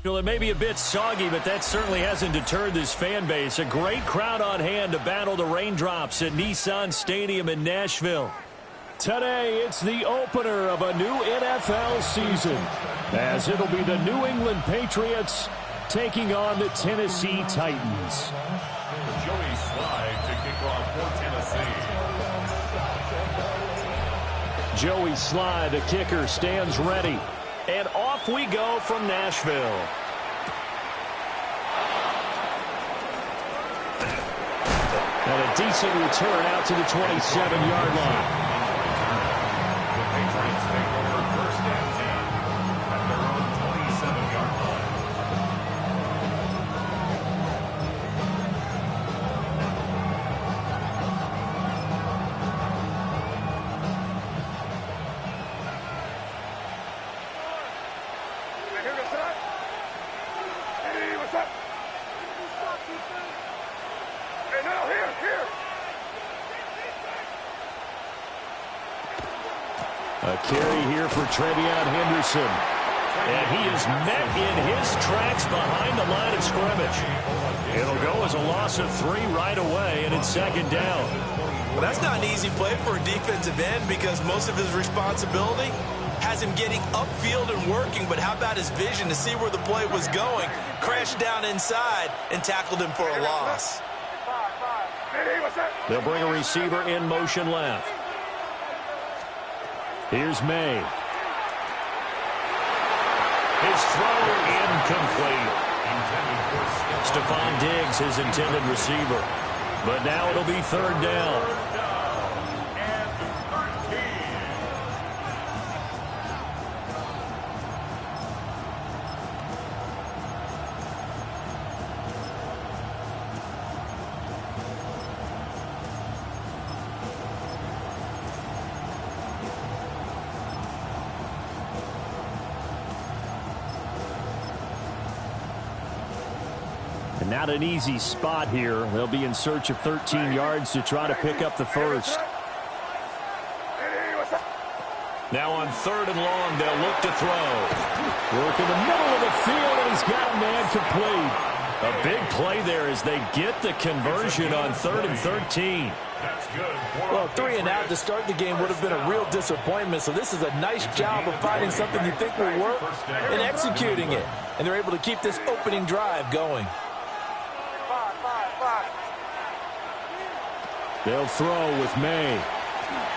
Well, it may be a bit soggy, but that certainly hasn't deterred this fan base. A great crowd on hand to battle the raindrops at Nissan Stadium in Nashville. Today, it's the opener of a new NFL season, as it'll be the New England Patriots taking on the Tennessee Titans. Joey Slye to kick off for Tennessee. Joey Slye, the kicker, stands ready. And off we go from Nashville. And a decent return out to the 27-yard line. The Patriots take over first and 10 at their own 27-yard line. A carry here for Trevion Henderson. And he is met in his tracks behind the line of scrimmage. It'll go as a loss of 3 right away, and it's second down. Well, that's not an easy play for a defensive end because most of his responsibility has him getting upfield and working, but how about his vision to see where the play was going, crashed down inside, and tackled him for a loss. They'll bring a receiver in motion left. Here's May. His throw incomplete. Stephon Diggs, his intended receiver. But now it'll be third down. Not an easy spot here. They'll be in search of 13 yards to try to pick up the first. Now on third and long, they'll look to throw. Work in the middle of the field, and he's got a man complete. A big play there as they get the conversion on 3rd and 13. Well, 3 and out to start the game would have been a real disappointment, so this is a nice job of finding something you think will work and executing it. And they're able to keep this opening drive going. They'll throw with May.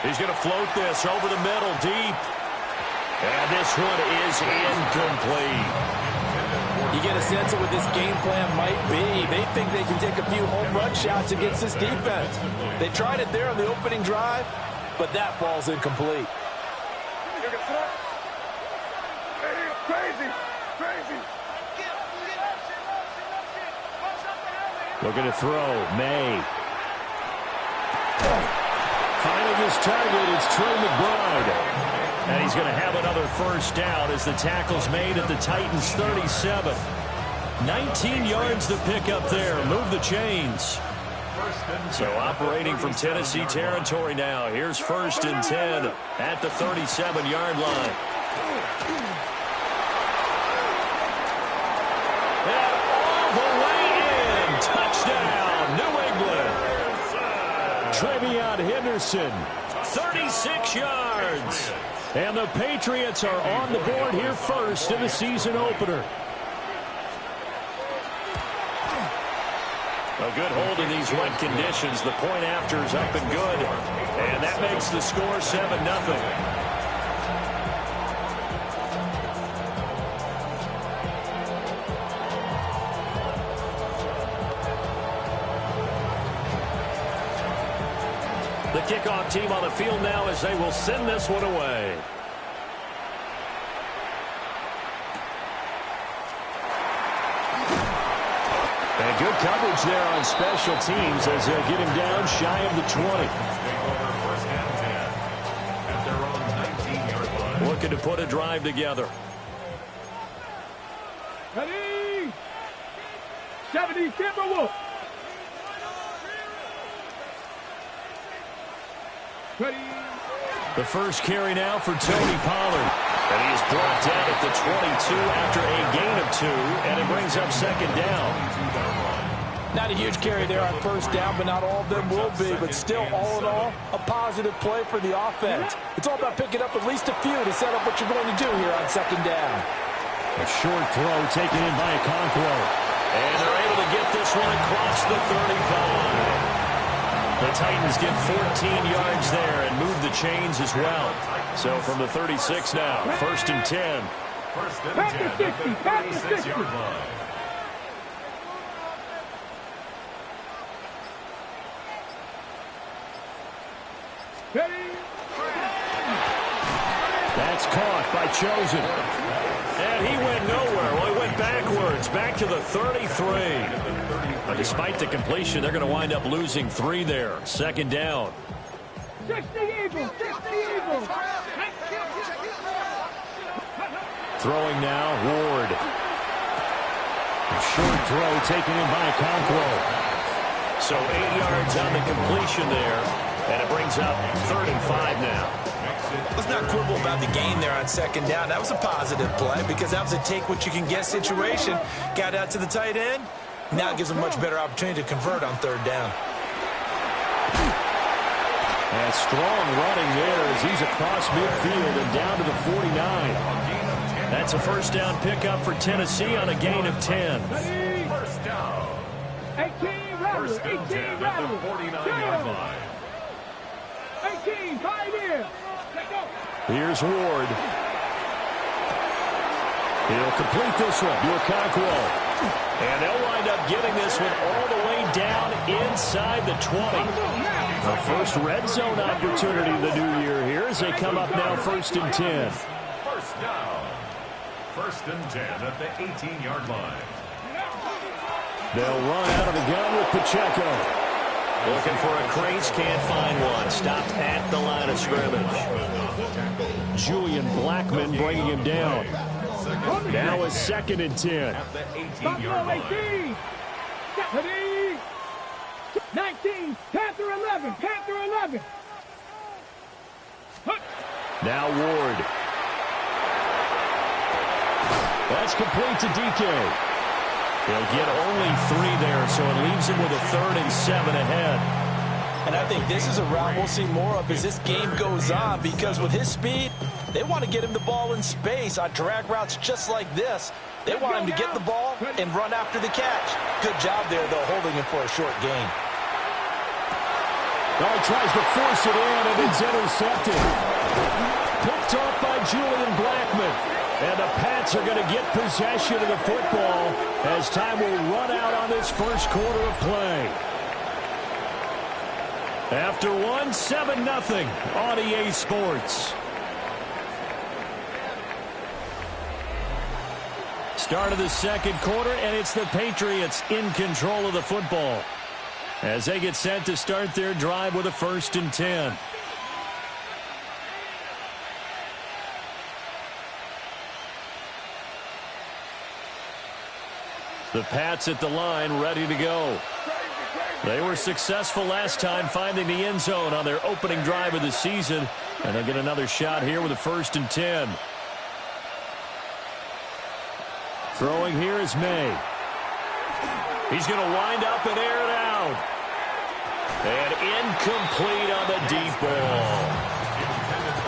He's going to float this over the middle deep. And this one is incomplete. You get a sense of what this game plan might be. They think they can take a few home run shots against this defense. They tried it there on the opening drive, but that ball's incomplete. Looking to throw. May. Finding his target, it's Trey McBride. And he's going to have another first down as the tackle's made at the Titans' 37. 19 yards to pick up there. Move the chains. So operating from Tennessee territory now. Here's 1st and 10 at the 37-yard line. And all the way in. Touchdown, New England. Trevion Henderson, 36 yards. And the Patriots are on the board here first in the season opener. A good hold in these wet conditions. The point after is up and good. And that makes the score 7-0. The kickoff team on the field now as they will send this one away. And good coverage there on special teams as they'll get him down shy of the 20. Looking to put a drive together. Ready? 70 Timberwolves. The first carry now for Tony Pollard. And he is brought down at the 22 after a gain of 2, and it brings up second down. Not a huge carry there on first down, but not all of them will be. But still, all in all, a positive play for the offense. It's all about picking up at least a few to set up what you're going to do here on second down. A short throw taken in by Okonkwo. And they're able to get this one across the 35. The Titans get 14 yards there and move the chains as well. So from the 36 now, 1st and 10. 1st and 10 at the 36-yard line. That's caught by Chosen. And he went nowhere. Well, he went backwards, back to the 33. But despite the completion, they're going to wind up losing 3 there. Second down. 60 Eagles, 60 Eagles. Throwing now, Ward. A short throw taken in by Okonkwo. So 8 yards on the completion there. And it brings up 3rd and 5 now. Let's not quibble about the gain there on second down. That was a positive play because that was a take-what-you-can-get situation. Got out to the tight end. Now it gives a much better opportunity to convert on 3rd down. And strong running there as he's across midfield and down to the 49. That's a first down pickup for Tennessee on a gain of 10. First down. 18 rattle, 1st and 10 at the 49-yard line. 18, 5 here. Let's go. Here's Ward. He'll complete this one to Okonkwo. And they'll wind up getting this one all the way down inside the 20. The first red zone opportunity of the new year here as they come up now 1st and 10. First down. 1st and 10 at the 18-yard line. They'll run out of the gun with Pacheco. Looking for a crease, can't find one. Stopped at the line of scrimmage. Julian Blackman bringing him down. Now a 2nd and 10. At the 18-yard line. 19, Panther 11, Panther 11. Now Ward. That's complete to DK. He'll get only 3 there, so it leaves him with a 3rd and 7 ahead. And I think this is a route we'll see more of as this game goes on because with his speed, they want to get him the ball in space on drag routes just like this. They want him to get the ball and run after the catch. Good job there, though, holding him for a short gain. Well, he tries to force it in, and it's intercepted. Picked off by Julian Blackman. And the Pats are going to get possession of the football as time will run out on this first quarter of play. After 7-0 on EA Sports. Start of the second quarter, and it's the Patriots in control of the football as they get set to start their drive with a 1st and 10. The Pats at the line, ready to go. They were successful last time finding the end zone on their opening drive of the season, and they'll get another shot here with a 1st and 10. Throwing here is May. He's going to wind up and air it out. And incomplete on the deep ball.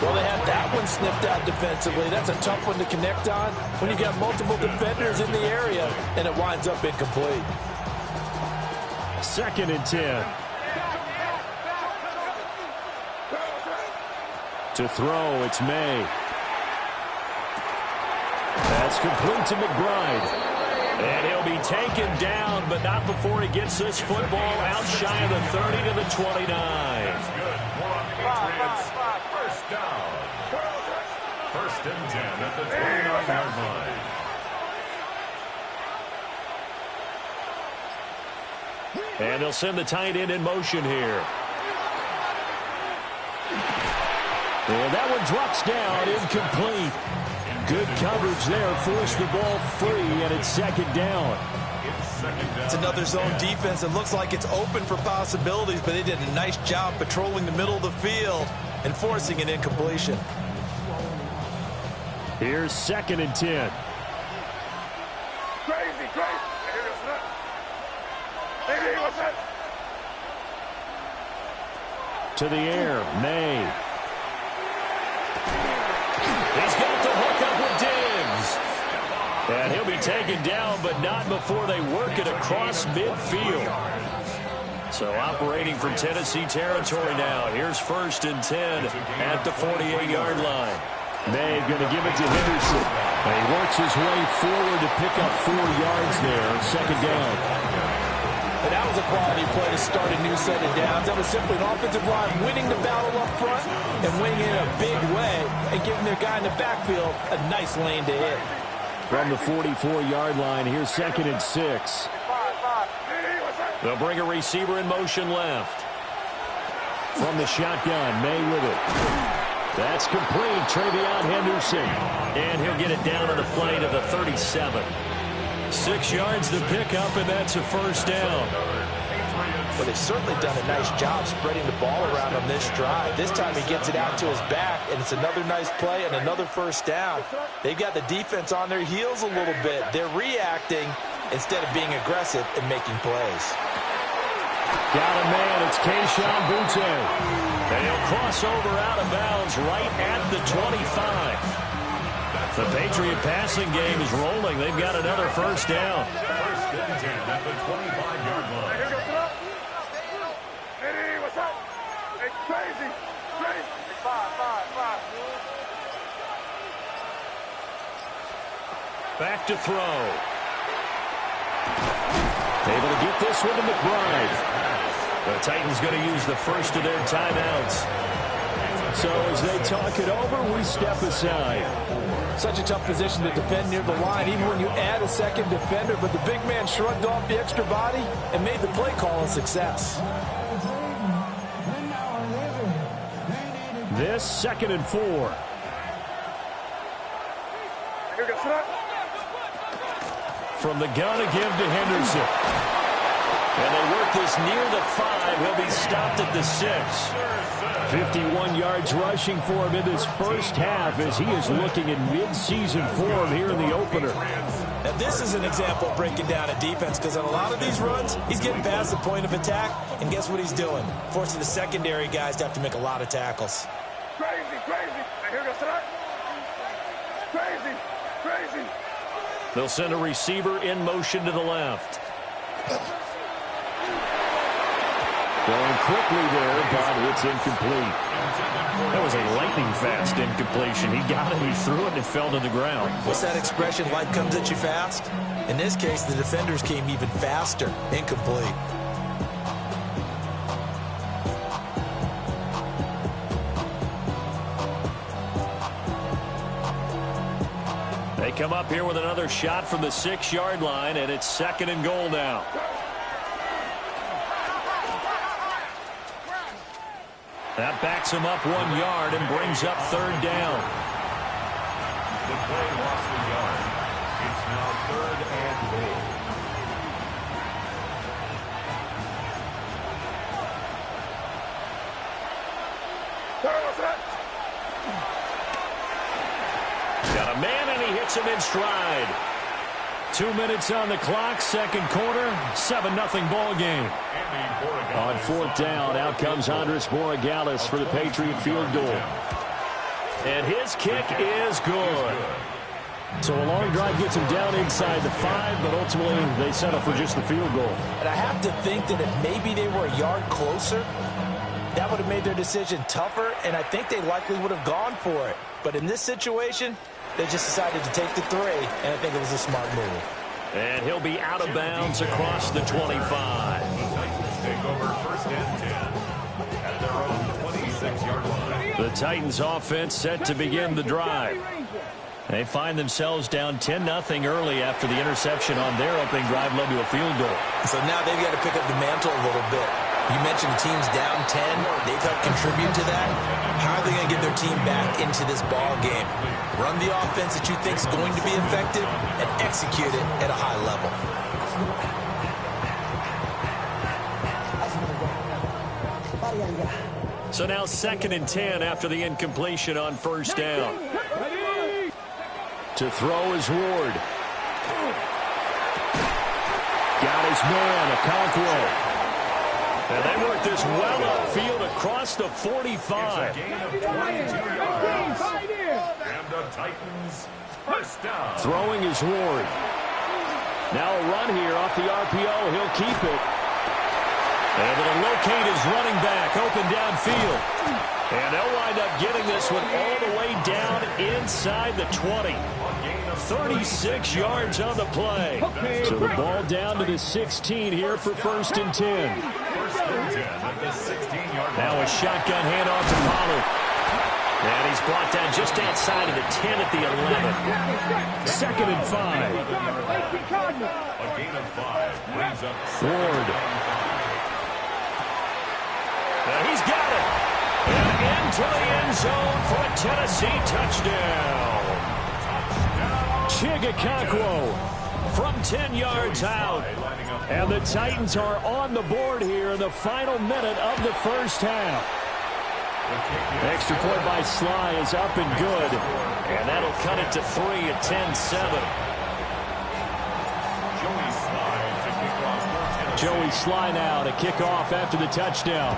Well, they had that one snipped out defensively. That's a tough one to connect on when you've got multiple defenders in the area, and it winds up incomplete. 2nd and 10. To throw, it's May. That's complete to McBride. And he'll be taken down, but not before he gets this football out shy of the 30 to the 29. That's good. More on Patriots. First down. 1st and 10 at the 29-yard line. And they'll send the tight end in motion here. And that one drops down, incomplete. Good coverage there, forced the ball free, and it's 2nd down. It's another zone defense. It looks like it's open for possibilities, but they did a nice job patrolling the middle of the field and forcing an incompletion. Here's 2nd and 10. Crazy, crazy. To the air, May. He's got the hook up with Diggs. And he'll be taken down, but not before they work it across midfield. So operating from Tennessee territory now. Here's 1st and 10 at the 48-yard line. May going to give it to Henderson. And he works his way forward to pick up 4 yards there. 2nd down. And that was a quality play to start a new set of downs. That was simply an offensive line winning the battle up front and winning it in a big way and giving their guy in the backfield a nice lane to hit. From the 44-yard line, here's 2nd and 6. They'll bring a receiver in motion left. From the shotgun, May with it. That's complete. Travion Henderson. And he'll get it down on the play to the 37. 6 yards to pick up, and that's a 1st down. Well, they've certainly done a nice job spreading the ball around on this drive. This time he gets it out to his back, and it's another nice play and another 1st down. They've got the defense on their heels a little bit. They're reacting instead of being aggressive and making plays. Got a man. It's Kayshon Boutte. And he'll cross over out of bounds right at the 25. The Patriot passing game is rolling. They've got another 1st down. 1st and 10 at the 25-yard line. Hey, what's up? Hey, crazy, crazy. Five. Back to throw. Able to get this one to McBride. The Titans going to use the first of their timeouts. So as they talk it over, we step aside. Such a tough position to defend near the line, even when you add a 2nd defender. But the big man shrugged off the extra body and made the play call a success. This 2nd and 4. From the gun again to Henderson. And they work this near the 5. He'll be stopped at the 6. 51 yards rushing for him in this 1st half as he is looking in mid-season form here in the opener. Now this is an example of breaking down a defense, because on a lot of these runs, he's getting past the point of attack, and guess what he's doing? Forcing the secondary guys to have to make a lot of tackles. Crazy. Here goes that. Crazy. They'll send a receiver in motion to the left. Going quickly there, but it's incomplete. That was a lightning-fast incompletion. He got it, he threw it, and it fell to the ground. What's that expression, life comes at you fast? In this case, the defenders came even faster. Incomplete. They come up here with another shot from the 6-yard line, and it's 2nd and goal now. That backs him up 1 yard and brings up 3rd down. The play lost a yard. It's now 3rd and goal. Got a man, and he hits him in stride. 2 minutes on the clock, 2nd quarter, 7-0 ball game. On 4th down, out comes Andres Borregales for the Patriot field goal. And his kick is good. So a long drive gets him down inside the 5, but ultimately they settle for just the field goal. And I have to think that if maybe they were a yard closer, that would have made their decision tougher, and I think they likely would have gone for it. But in this situation, they just decided to take the 3, and I think it was a smart move. And he'll be out of bounds across the 25. Take over 1st and 10 at their own 26-yard line. The Titans offense set to begin the drive. They find themselves down 10-0 early after the interception on their opening drive led to a field goal. So now they've got to pick up the mantle a little bit. You mentioned the team's down 10. They've helped contribute to that. How are they going to get their team back into this ball game? Run the offense that you think is going to be effective and execute it at a high level. So now 2nd and 10 after the incompletion on 1st down. To throw is Ward. Got his man, Okonkwo. And they work this well upfield across the 45. It's a gain of 22 yards. And the Titans first down. Throwing is Ward. Now a run here off the RPO. He'll keep it. And it'll locate his running back open downfield. And they'll wind up getting this one all the way down inside the 20. 36 yards on the play. So the ball down to the 16 here for 1st and 10. Now a shotgun handoff to Pollard. And he's brought down just outside of the 10 at the 11. 2nd and 5. A gain of 5 brings up Ward. He's got it. And into the end zone for a Tennessee touchdown. Okonkwo from 10 yards out. And the Titans are on the board here in the final minute of the first half. Extra point by Sly is up and good. And that'll cut it to 3 at 10-7. Joey Sly now to kick off after the touchdown.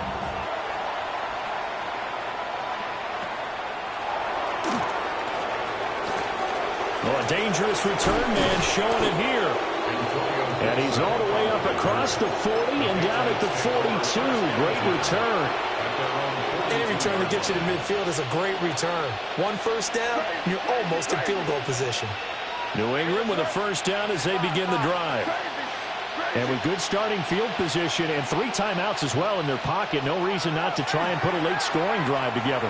Well, a dangerous return man showing it here. And he's all the way up across the 40 and down at the 42. Great return. Any return that gets you to midfield is a great return. 1 first down, you're almost in field goal position. New England with a first down as they begin the drive. And with good starting field position and 3 timeouts as well in their pocket, no reason not to try and put a late scoring drive together.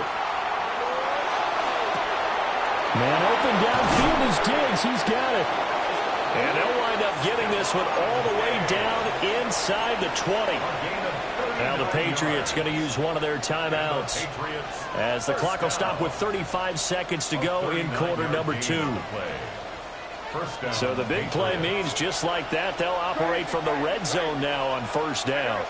Man open downfield is Diggs. He's got it. And they'll wind up getting this one all the way down inside the 20. Now the Patriots going to use one of their timeouts as the clock will stop with 35 seconds to go in quarter number 2. So the big play means just like that, they'll operate from the red zone now on first down.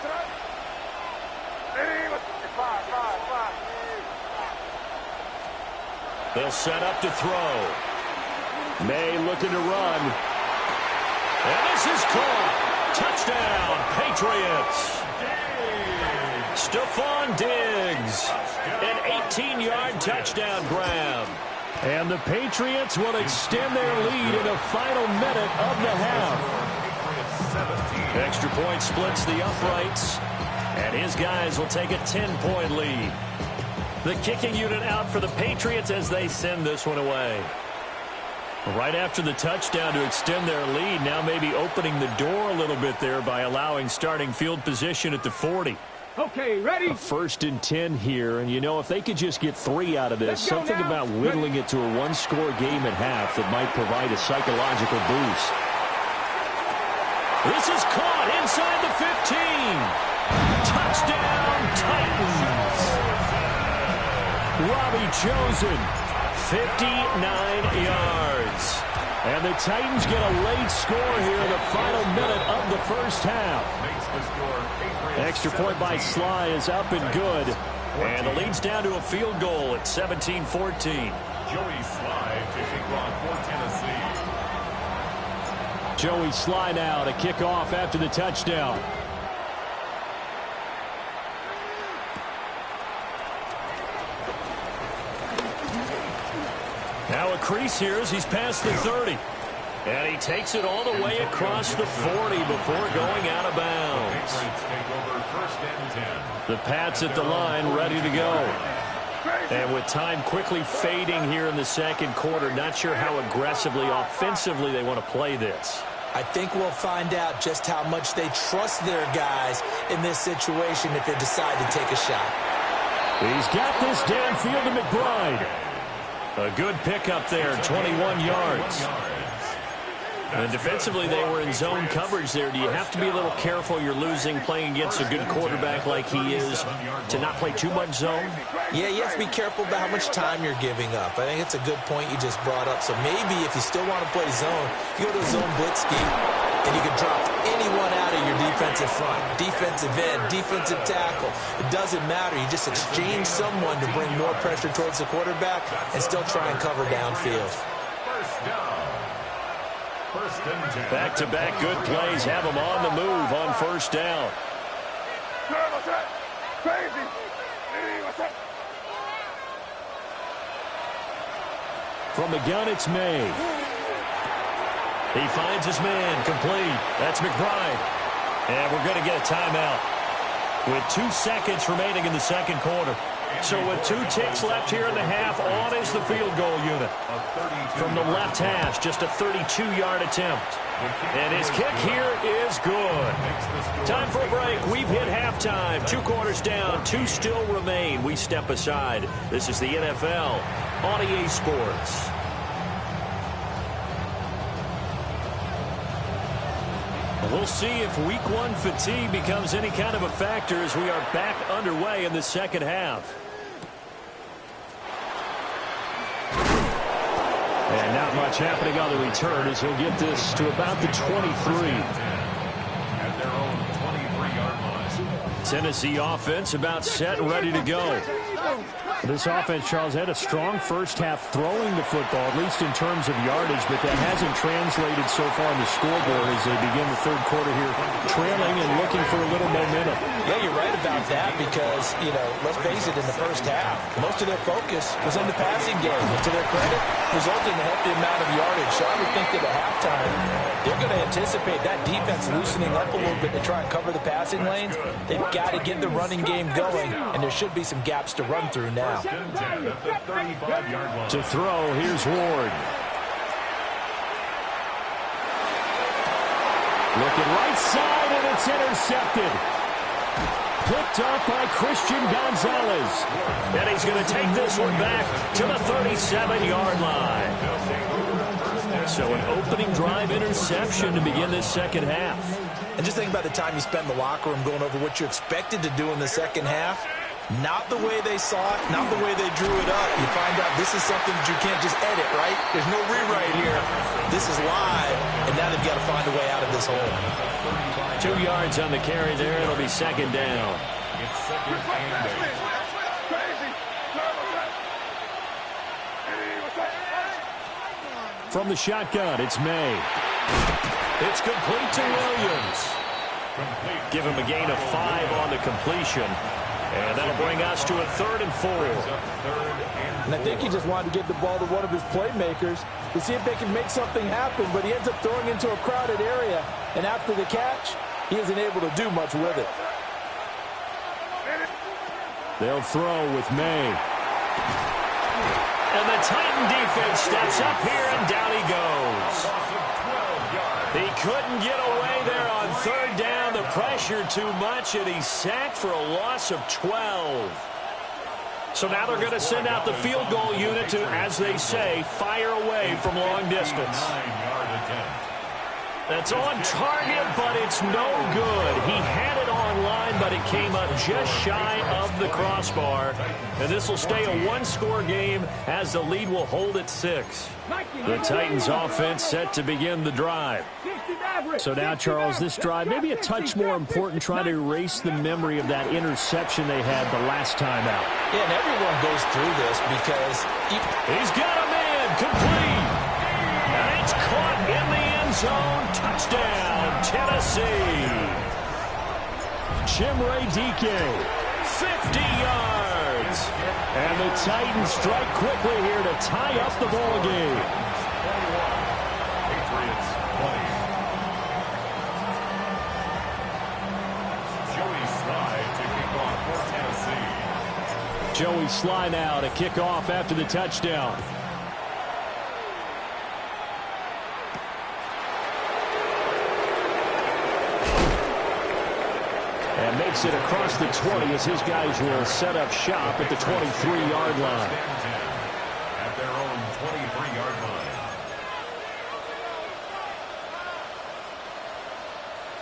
They'll set up to throw. May looking to run. And this is caught. Touchdown, Patriots. Stephon Diggs. An 18-yard touchdown grab. And the Patriots will extend their lead in the final minute of the half. Extra point splits the uprights. And his guys will take a 10-point lead. The kicking unit out for the Patriots as they send this one away. Right after the touchdown to extend their lead, now maybe opening the door a little bit there by allowing starting field position at the 40. Okay, ready? A 1st and 10 here, and you know, if they could just get 3 out of this, something about whittling it to a 1-score game at half that might provide a psychological boost. This is caught inside the 15. Touchdown, Titans. Robbie Chosen, 59 yards. And the Titans get a late score here in the final minute of the first half. Extra point by Sly is up and good. And the lead's down to a field goal at 17-14. Joey Sly to kick off for Tennessee. Joey Sly now to kick off after the touchdown. Now a crease here as he's past the 30. And he takes it all the way across the 40 before going out of bounds. The Pats at the line ready to go. And with time quickly fading here in the second quarter, not sure how aggressively, offensively they want to play this. I think we'll find out just how much they trust their guys in this situation if they decide to take a shot. He's got this downfield to McBride. A good pickup there, 21 yards. And defensively, they were in zone coverage there. Do you have to be a little careful you're losing playing against a good quarterback like he is to not play too much zone? Yeah, you have to be careful about how much time you're giving up. I think it's a good point you just brought up. So maybe if you still want to play zone, you go to a zone blitz scheme, and you can drop anyone out of your defensive front, defensive end, defensive tackle. It doesn't matter. You just exchange someone to bring more pressure towards the quarterback and still try and cover downfield. First and 10. Back-to-back good plays have them on the move on first down. Crazy. From the gun, it's May. He finds his man, complete. That's McBride. And we're going to get a timeout with 2 seconds remaining in the second quarter. So with 2 ticks left here in the half, on is the field goal unit. From the left hash, just a 32-yard attempt. And his kick here is good. Time for a break. We've hit halftime. 2 quarters down, 2 still remain. We step aside. This is the NFL on EA Sports. We'll see if week 1 fatigue becomes any kind of a factor as we are back underway in the second half. And not much happening on the return as he'll get this to about the 23. At their own 23-yard line. Tennessee offense about set and ready to go. This offense, Charles, had a strong first half throwing the football, at least in terms of yardage, but that hasn't translated so far on the scoreboard as they begin the third quarter here, trailing and looking for a little momentum. Yeah, you're right about that because, let's face it, in the first half, most of their focus was on the passing game. And to their credit, resulted in a healthy amount of yardage. So I would think that at halftime, they're going to anticipate that defense loosening up a little bit to try and cover the passing lanes. They've got to get the running game going, and there should be some gaps to run through now. First and 10 at the 35-yard line. To throw, here's Ward. Looking right side, and it's intercepted. Picked up by Christian Gonzalez. And he's going to take this one back to the 37-yard line. So an opening drive interception to begin this second half. And just think about the time you spent in the locker room going over what you expected to do in the second half. Not the way they saw it, not the way they drew it up. You find out this is something that you can't just edit, right? There's no rewrite here. This is live, and now they've got to find a way out of this hole. 2 yards on the carry there. It'll be second down. It's second and 8. From the shotgun, it's May. It's complete to Williams. Give him a gain of 5 on the completion. And that'll bring us to a 3rd and 4. And I think he just wanted to get the ball to one of his playmakers to see if they can make something happen, but he ends up throwing into a crowded area. And after the catch, he isn't able to do much with it. They'll throw with May. And the Titan defense steps up here, and down he goes. He couldn't get away there on 3rd down. The pressure too much, and he's sacked for a loss of 12. So now they're going to send out the field goal unit to, as they say, fire away from long distance. 9-yard attempt. That's on target, but it's no good. He had it on line, but it came up just shy of the crossbar. And this will stay a 1-score game as the lead will hold at 6. The Titans offense set to begin the drive. So now, Charles, this drive maybe a touch more important, trying to erase the memory of that interception they had the last time out. Yeah, and everyone goes through this because He's got a man complete. And it's caught in the end zone. Touchdown, Tennessee. Chimere Dike, 50 yards. and the Titans strike quickly here to tie up the ball game. 21. Patriots 20. Joey Slye to kick off for Tennessee. Joey Slye now to kick off after the touchdown. And makes it across the 20 as his guys will set up shop at the 23-yard line. At their own 23-yard line.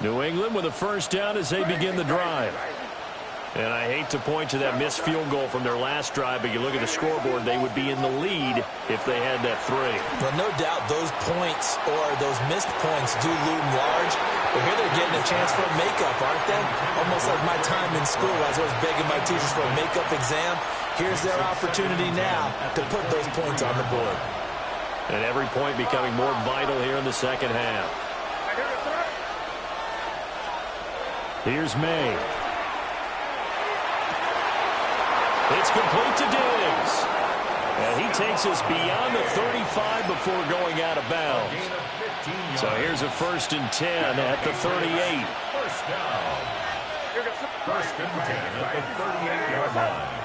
New England with a first down as they begin the drive. And I hate to point to that missed field goal from their last drive, but you look at the scoreboard, they would be in the lead if they had that 3. Well, no doubt those points or those missed points do loom large. But here they're getting a chance for a makeup, aren't they? Almost like my time in school as I was begging my teachers for a makeup exam. Here's their opportunity now to put those points on the board. And every point becoming more vital here in the second half. Here's May. It's complete to Diggs. And he takes us beyond the 35 before going out of bounds. So here's a 1st and 10 at the 38. First down. 1st and 10 at the 38-yard line.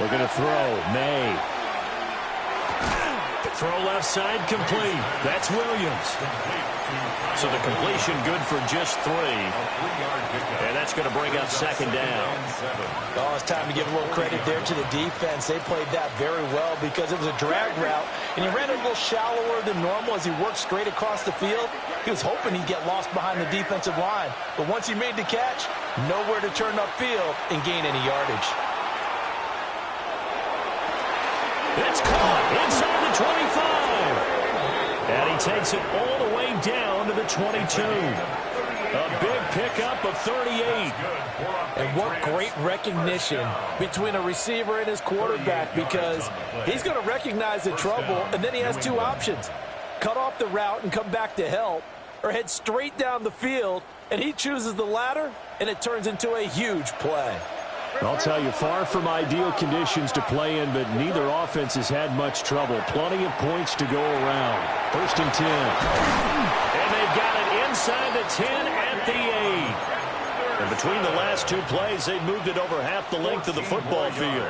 Looking to throw. May. Throw left side complete. That's Williams. So the completion good for just 3. And that's going to bring up 2nd down. Oh, it's time to give a little credit there to the defense. They played that very well because it was a drag route, and he ran it a little shallower than normal as he worked straight across the field. He was hoping he'd get lost behind the defensive line. But once he made the catch, nowhere to turn upfield and gain any yardage. It's caught inside the 25. And he takes it all the way down to the 22. A big pickup of 38. And what great recognition between a receiver and his quarterback, because he's going to recognize the trouble, and then he has 2 options. Cut off the route and come back to help, or head straight down the field, and he chooses the latter, and it turns into a huge play. I'll tell you, far from ideal conditions to play in, but neither offense has had much trouble. Plenty of points to go around. 1st and 10. And they've got it inside the 10 at the 8. And between the last 2 plays, they've moved it over half the length of the football field.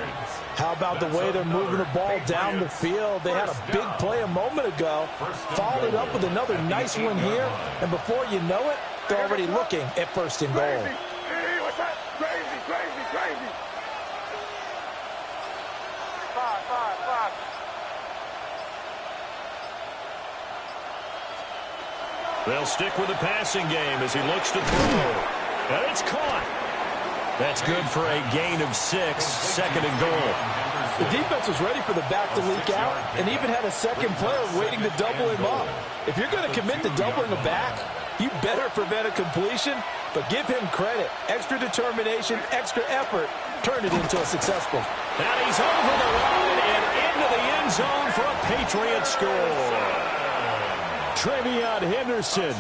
How about the way they're moving the ball down the field? They had a big play a moment ago, followed it up with another nice one here, and before you know it, they're already looking at 1st and goal. They'll stick with the passing game as he looks to throw. And it's caught. That's good for a gain of 6, 2nd and goal. The defense was ready for the back to leak out and even had a second player waiting to double him up. If you're going to commit to doubling a back, you better prevent a completion, but give him credit. Extra determination, extra effort, turn it into a successful. And he's over the line and into the end zone for a Patriots score. Travion Henderson,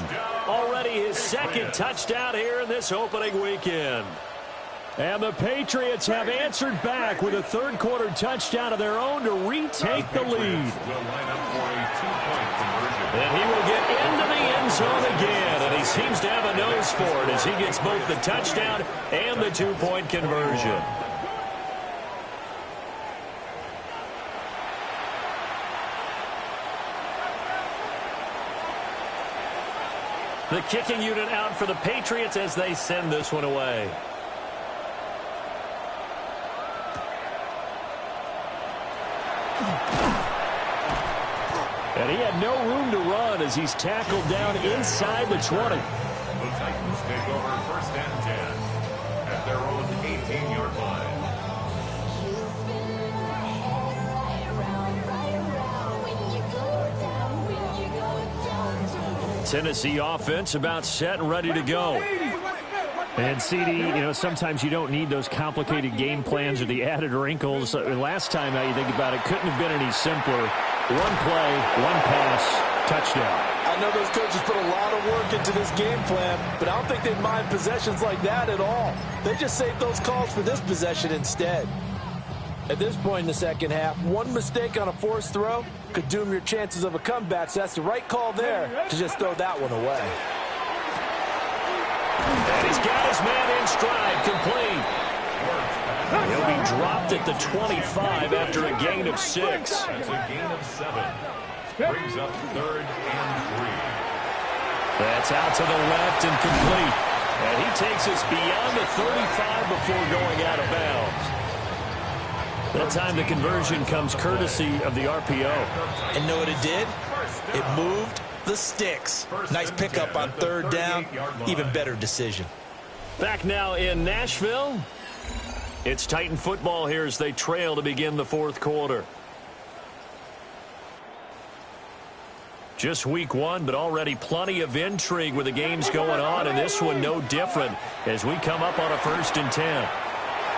already his 2nd touchdown here in this opening weekend. And the Patriots have answered back with a 3rd quarter touchdown of their own to retake the lead. And he will get into the end zone again, and he seems to have a nose for it as he gets both the touchdown and the 2-point conversion. The kicking unit out for the Patriots as they send this one away. And he had no room to run as he's tackled down inside the 20. The Titans take over 1st and 10 at their own 18-yard line. Tennessee offense about set and ready to go. And CD, sometimes you don't need those complicated game plans or the added wrinkles. Last time, now you think about it, couldn't have been any simpler. 1 play, 1 pass, touchdown. I know those coaches put a lot of work into this game plan, but I don't think they mind possessions like that at all. They just save those calls for this possession instead. At this point in the second half, 1 mistake on a forced throw could doom your chances of a comeback, so that's the right call there to just throw that one away. And he's got his man in stride, complete. He'll be dropped at the 25 after a gain of 6. That's a gain of 7. Brings up 3rd and 3. That's out to the left and complete. And he takes us beyond the 35 before going out of bounds. That time the conversion comes courtesy of the RPO. And know what it did? It moved the sticks. Nice pickup on 3rd down. Even better decision. Back now in Nashville. It's Titan football here as they trail to begin the 4th quarter. Just week 1, but already plenty of intrigue with the games going on, and this one no different as we come up on a 1st and 10.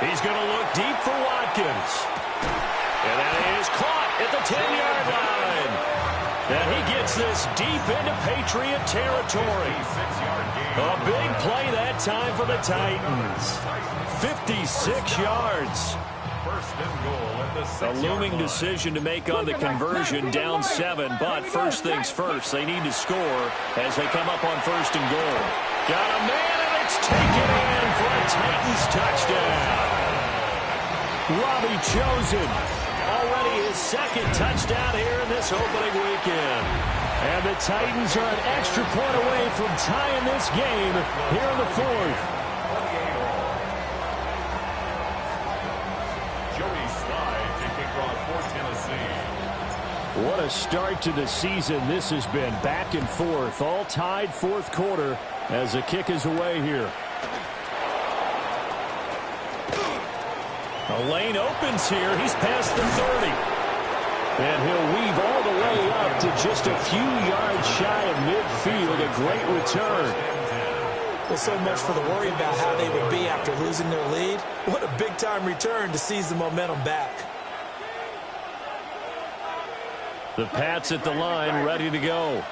He's going to look deep for Watkins. And that is caught at the 10-yard line. And he gets this deep into Patriot territory. A big play that time for the Titans. 56 yards. First and goal at the 6-yard line. A looming decision to make on the conversion, down 7. But first things first, they need to score as they come up on first and goal. Got a man, and it's taken in for a Titans touchdown. Robbie Chosen, already his second touchdown here in this opening weekend. And the Titans are an extra point away from tying this game here in the fourth. Joey Slide to kick off for Tennessee. What a start to the season this has been. Back and forth, all tied fourth quarter as the kick is away here. The lane opens here. He's past the 30. And he'll weave all the way up to just a few yards shy of midfield. A great return. Well, so much for the worry about how they would be after losing their lead. What a big-time return to seize the momentum back. The Pats at the line, ready to go.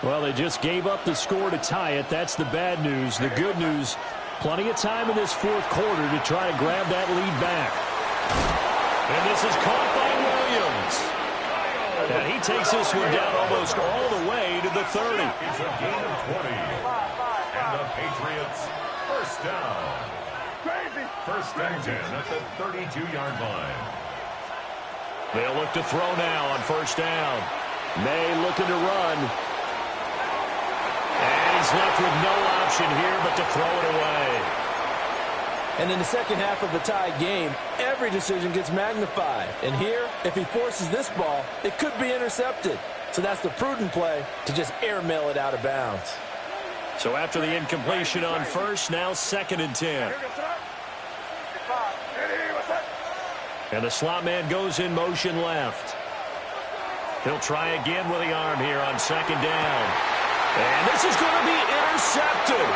Well, they just gave up the score to tie it. That's the bad news. The good news, plenty of time in this fourth quarter to try to grab that lead back. And this is caught by Williams. And he takes this one down almost all the way to the 30. It's a gain of 20. And the Patriots, first down. First and 10 at the 32-yard line. They'll look to throw now on first down. May looking to run. And he's left with no option here but to throw it away. And in the second half of the tie game, every decision gets magnified. And here, if he forces this ball, it could be intercepted. So that's the prudent play to just airmail it out of bounds. So after the incompletion on first, now second and 10. And the slot man goes in motion left. He'll try again with the arm here on second down. And this is going to be intercepted.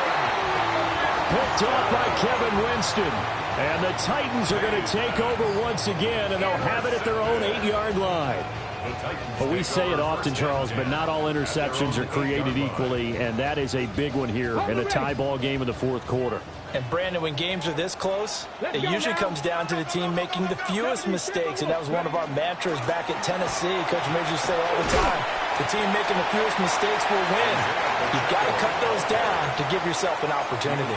Picked off by Kevin Winston. And the Titans are going to take over once again, and they'll have it at their own 8-yard line. Well, we say it often, Charles, but not all interceptions are created equally, and that is a big one here in a tie ball game in the fourth quarter. And, Brandon, when games are this close, it usually comes down to the team making the fewest mistakes, and that was one of our mantras back at Tennessee. Coach Major say all the time, the team making the fewest mistakes will win. You've got to cut those down to give yourself an opportunity.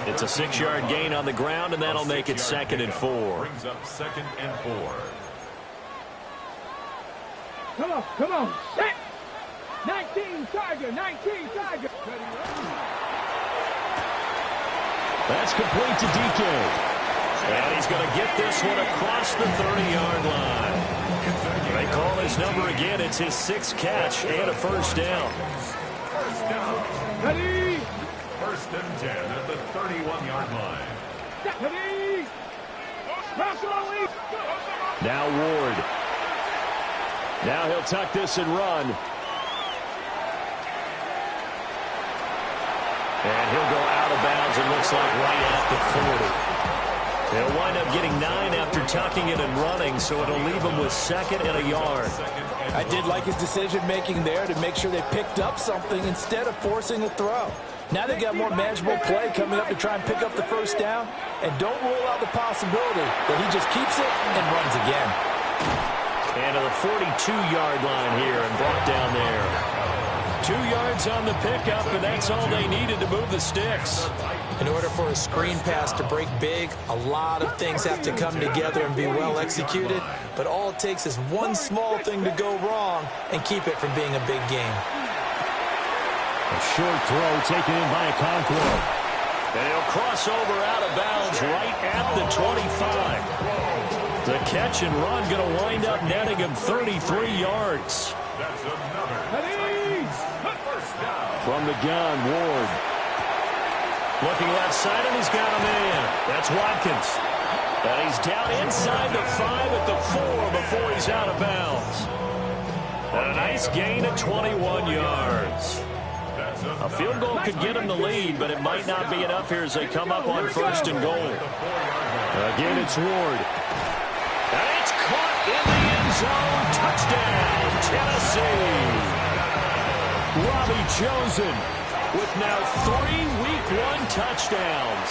It's a 6-yard gain on the ground, and that'll make it second and 4. Brings up second and 4. Come on, set! 19 Tiger, 19 Tiger! That's complete to DK. And he's going to get this one across the 30-yard line. They call his number again. It's his 6th catch and a first down. First down. Ready! First and 10 at the 31-yard line. Ready! Now Ward. Now he'll tuck this and run. And he'll go out of bounds, it looks like right at the 40. They'll wind up getting 9 after tucking it and running, so it'll leave him with second and a yard. I did like his decision-making there to make sure they picked up something instead of forcing a throw. Now they've got more manageable play coming up to try and pick up the first down, and don't rule out the possibility that he just keeps it and runs again. And to the 42-yard line here and brought down there. 2 yards on the pickup, and that's all they needed to move the sticks. In order for a screen pass to break big, a lot of things have to come together and be well executed, but all it takes is one small thing to go wrong and keep it from being a big game. A short throw taken in by Okonkwo. And he'll cross over out of bounds right at the 25. The catch and run going to wind up netting him 33 yards. That's another. From the gun, Ward. Looking left side, and he's got a man. That's Watkins. And he's down inside the 5 at the 4 before he's out of bounds. And a nice gain of 21 yards. A field goal could get him the lead, but it might not be enough here as they come up on first and goal. Again, it's Ward. And it's caught. zone. Touchdown, Tennessee. Robbie Chosen with now 3 Week 1 touchdowns.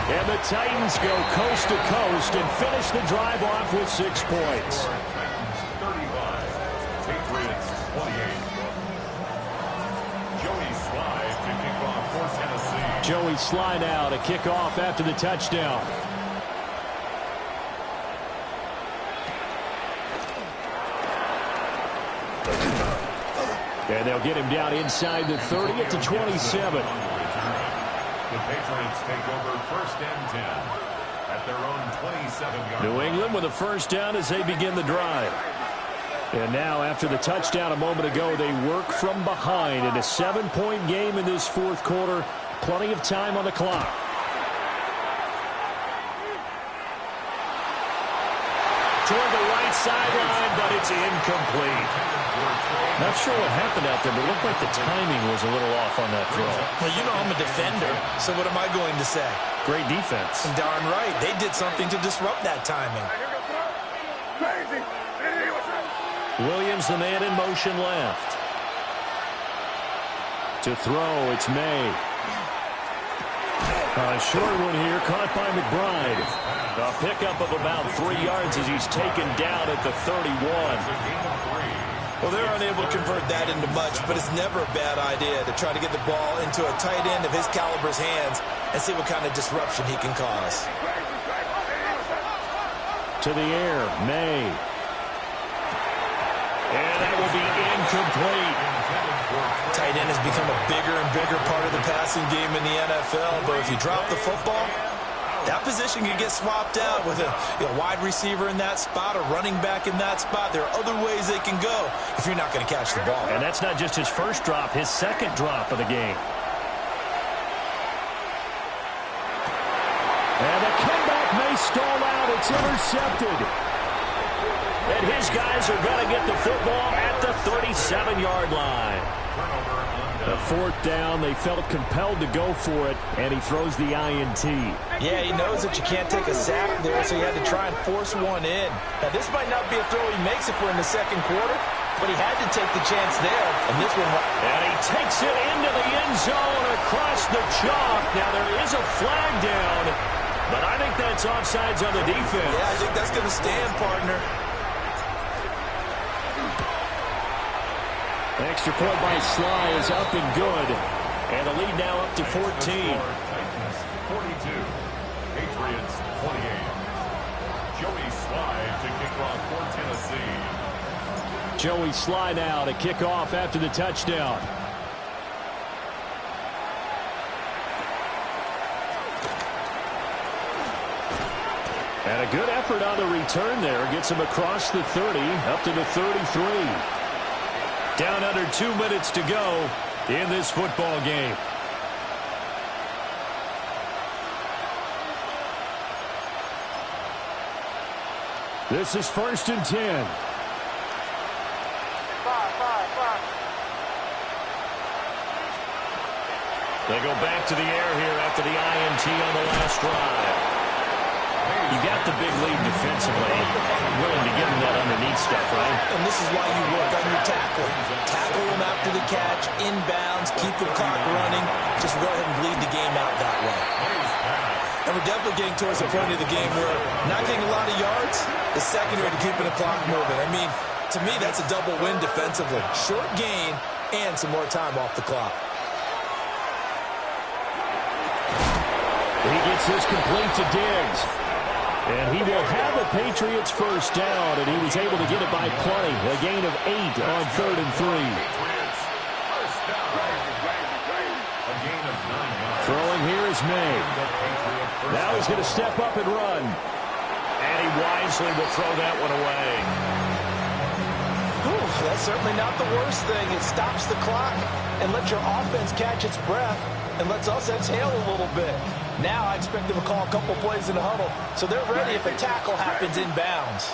And the Titans go coast to coast and finish the drive off with 6 points. 35, Patriots 28. Joey Slye to kick off for Tennessee. Joey Slye now to kick off after the touchdown. And they'll get him down inside the 30 at the 27. The Patriots take over 1st and 10 at their own 27-yard line. New England with a first down as they begin the drive. And now after the touchdown a moment ago, they work from behind in a 7-point game in this 4th quarter. Plenty of time on the clock. Toward the right sideline, but it's incomplete. Not sure what happened out there, but it looked like the timing was a little off on that throw. Well, you know I'm a defender, so what am I going to say? Great defense. Darn right. They did something to disrupt that timing. Crazy. Hey, what's up? Williams, the man in motion left. To throw, it's May. A short one here, caught by McBride. A pickup of about 3 yards as he's taken down at the 31. Well, they're unable to convert that into much, but it's never a bad idea to try to get the ball into a tight end of his caliber's hands and see what kind of disruption he can cause. To the air, May. And that will be incomplete. Tight end has become a bigger and bigger part of the passing game in the NFL, but if you drop the football, that position can get swapped out with a wide receiver in that spot, a running back in that spot. There are other ways they can go if you're not going to catch the ball. And that's not just his first drop, his second drop of the game. And the comeback may stall out. It's intercepted. And his guys are going to get the football at the 37-yard line. A 4th down, they felt compelled to go for it, and he throws the INT. Yeah, he knows that you can't take a sack there, so he had to try and force one in. Now, this might not be a throw he makes if we're in the 2nd quarter, but he had to take the chance there, and this one... And he takes it into the end zone across the chalk. Now, there is a flag down, but I think that's offsides on the defense. Yeah, I think that's going to stand, partner. Extra point by Slye is up and good. And the lead now up to 14. Titans 42, Patriots 28. Joey Slye to kick off for Tennessee. Joey Slye now to kick off after the touchdown. And a good effort on the return there. Gets him across the 30, up to the 33. Down under 2 minutes to go in this football game. This is 1st and 10. They go back to the air here after the INT on the last drive. You got the big lead defensively. Willing to give him that underneath stuff, right? And this is why you work on your tackling. Tackle him after the catch, inbounds, keep the clock running. Just go ahead and bleed the game out that way. And we're definitely getting towards the point of the game where not getting a lot of yards is secondary to keeping the clock moving. I mean, to me, that's a double win defensively. Short gain and some more time off the clock. He gets this complete to Diggs. And he will have the Patriots first down, and he was able to get it by plenty. A gain of 8 on 3rd and 3. Throwing here is May. Now he's going to step up and run. And he wisely will throw that one away. Ooh, that's certainly not the worst thing. It stops the clock and lets your offense catch its breath and lets us exhale a little bit. Now I expect them to call a couple plays in the huddle, so they're ready if a tackle happens inbounds.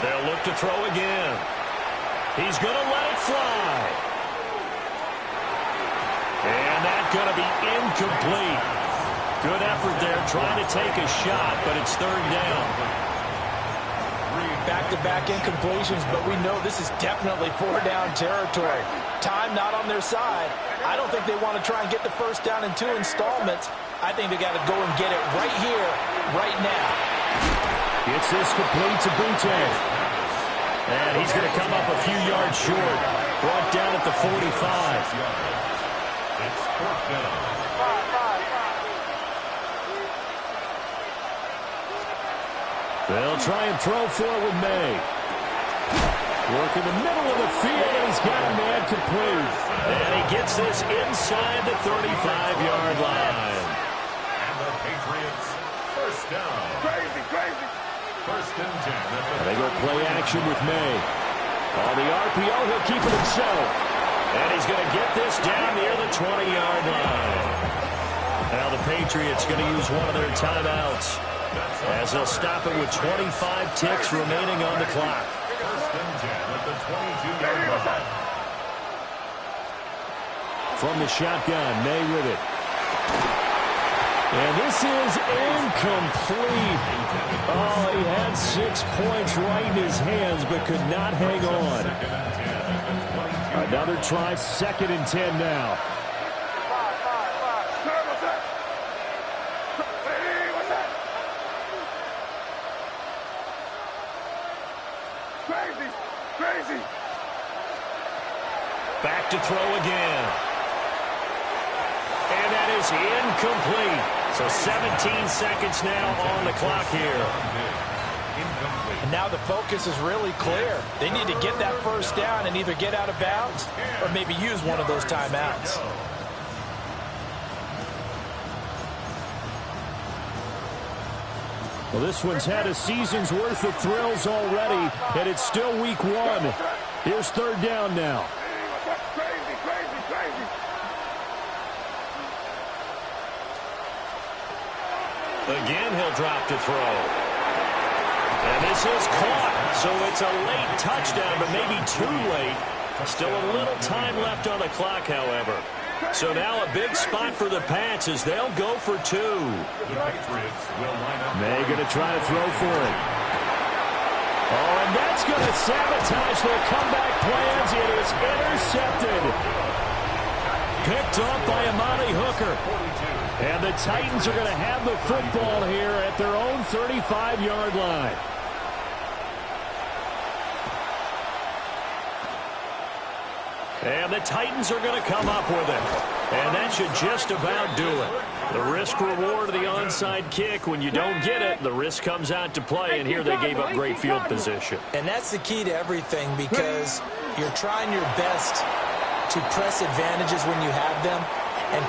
They'll look to throw again. He's going to let it fly. And that's going to be incomplete. Good effort there trying to take a shot, but it's third down. Back-to-back incompletions, but we know this is definitely four-down territory. Time not on their side. I don't think they want to try and get the first down in 2 installments. I think they got to go and get it right here, right now. It's this complete to Butte. And he's going to come up a few yards short. Brought down at the 45. It's fourth down. They'll try and throw for it with May. Work in the middle of the field, and he's got a man complete. And he gets this inside the 35-yard line. And the Patriots, first down. Crazy. First and 10. And they go play action with May. On the RPO, he'll keep it himself. And he's going to get this down near the 20-yard line. Now the Patriots going to use one of their timeouts, as they'll stop it with 25 ticks remaining on the clock. First and 10 at the 22-yard line. From the shotgun, May with it. And this is incomplete. Oh, he had 6 points right in his hands, but could not hang on. Another try, second and 10 now. Crazy. Back to throw again. And that is incomplete. So 17 seconds now on the clock here. And now the focus is really clear. They need to get that first down and either get out of bounds or maybe use one of those timeouts. Well, this one's had a season's worth of thrills already, and it's still week 1. Here's third down now. Crazy. Again, he'll drop to throw. And this is caught. So it's a late touchdown, but maybe too late. Still a little time left on the clock, however. So now a big spot for the Pats as they'll go for 2. The Patriots will line up. May going to try to throw for it. Oh, and that's going to sabotage their comeback plans. It is intercepted. Picked off by Amani Hooker. And the Titans are going to have the football here at their own 35-yard line. And the Titans are going to come up with it. And that should just about do it. The risk-reward of the onside kick. When you don't get it, the risk comes out to play. And here they gave up great field position. And that's the key to everything, because you're trying your best to press advantages when you have them.